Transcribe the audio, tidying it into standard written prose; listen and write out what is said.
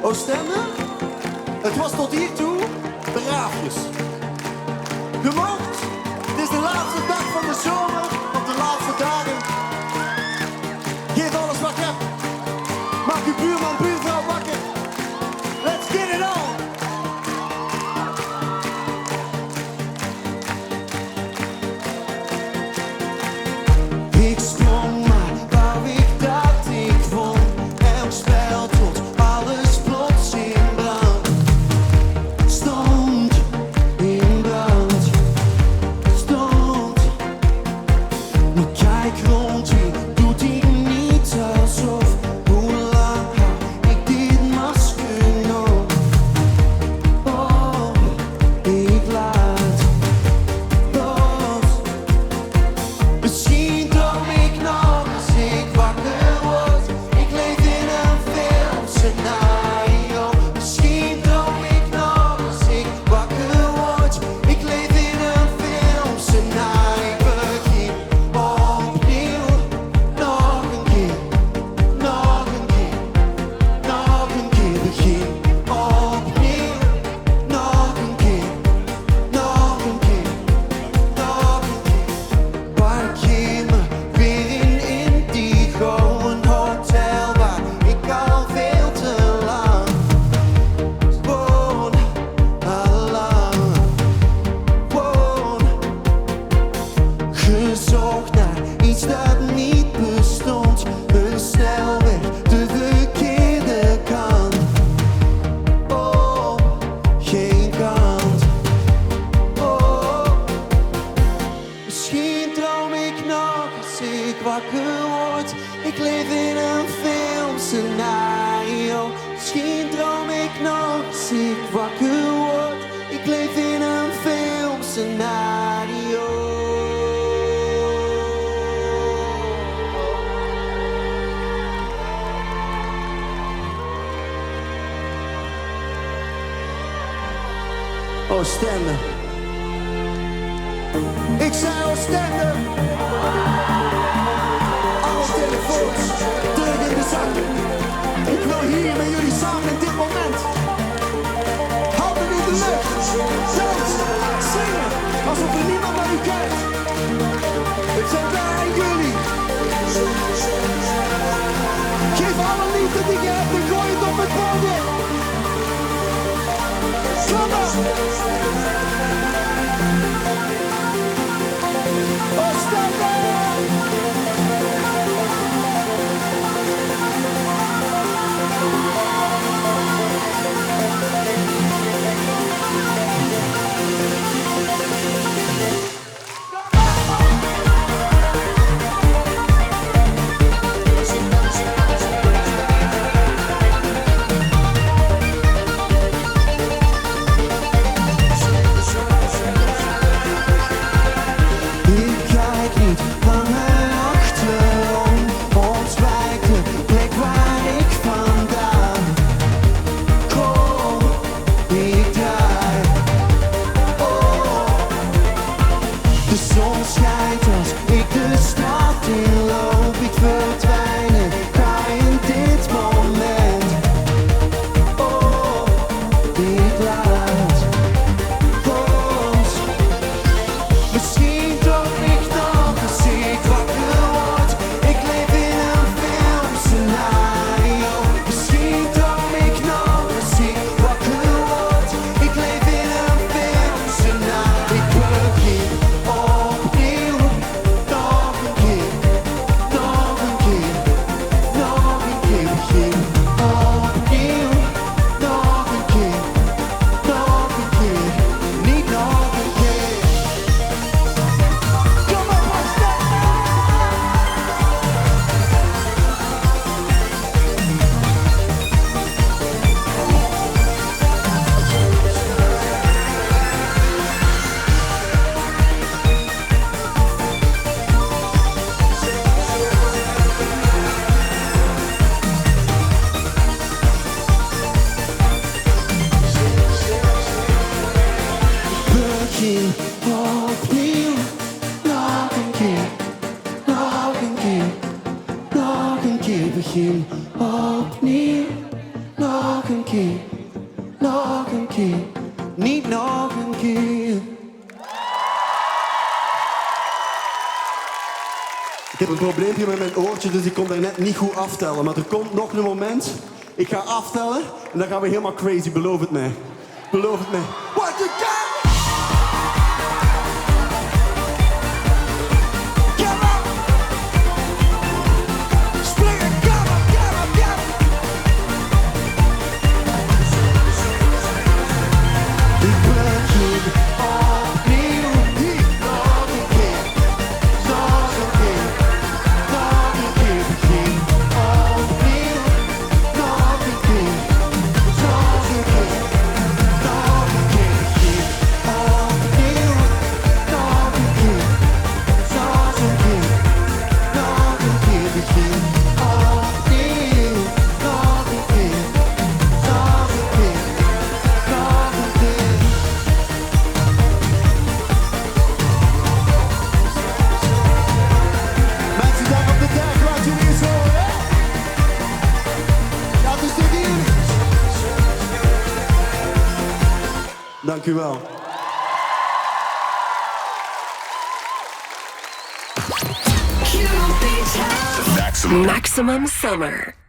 Oostende, het was tot hiertoe braafjes. Je mocht, het is de laatste dag van de zomer, op de laatste dagen. Geef alles wat je hebt. Maak je buurman, buurvrouw wakker. Let's get it on! Ik sprong maar wou ik dat ik won. Elk spel tot alles plots in brand. Stond in brand. Stond. Nu kijk rond, wie doet hij niet alsof. Hoe lang hou ik dit masker nog? Oh, ik laat los. Misschien droom ik nog als ik wakker word. Ik leef in een filmscenario. Misschien droom ik nog als ik wakker word. Ik leef in een filmscenario. Ik begin opnieuw. Nog een keer. Nog een keer. Nog een keer. Begin opnieuw. Nog een keer. Nog een keer. Nog een keer. Parkeer me weer in Indigo, een hotel waar ik al veel te lang woon. Allang woon. Gezocht naar iets dat niet bestond. Een snelweg, de verkeerde kant. Oh, geen kant. Oh. Misschien droom ik nog als ik wakker word. Ik leef in een filmscenario. Misschien droom ik nog als ik wakker word. Ik leef in een filmscenario. Oostende. Ik zei Oostende. Alle telefoons terug in de zak. Ik wil hier met jullie samen in dit moment. Handen in de lucht. Dans, zingen, alsof er niemand naar u kijkt. Het zijn wij en jullie. Geef alle liefde die je hebt en gooi het op het podium. Kom op. Oostende! Ik kijk niet langer achterom. Ontwijk de plek waar ik vandaan kom. Ik draai. Oh. De zon schijnt als ik de stad inloop. Ik verdwijn en ga in dit moment. Oh, ik laat los. Misschien droom ik nog als ik wakker word. Ik leef in een filmscenario. Misschien droom ik nog als ik wakker word. Ik leef in een filmscenario. Ik begin opnieuw. Nog een keer. Nog een keer. Nog een keer. Begin opnieuw. Nog een keer. Nog een keer. Niet nog een keer. Kom op, Oostende! Begin opnieuw. Nog een keer. Nog een keer. Nog een keer. Begin opnieuw. Nog nog een keer, nog een keer, niet nog een keer. Ik heb een probleempje met mijn oortje, dus ik kon daar net niet goed aftellen. Maar er komt nog een moment. Ik ga aftellen en dan gaan we helemaal crazy, beloof het mij. Beloof het mij. What you got? Dank u wel. Maximum Summer.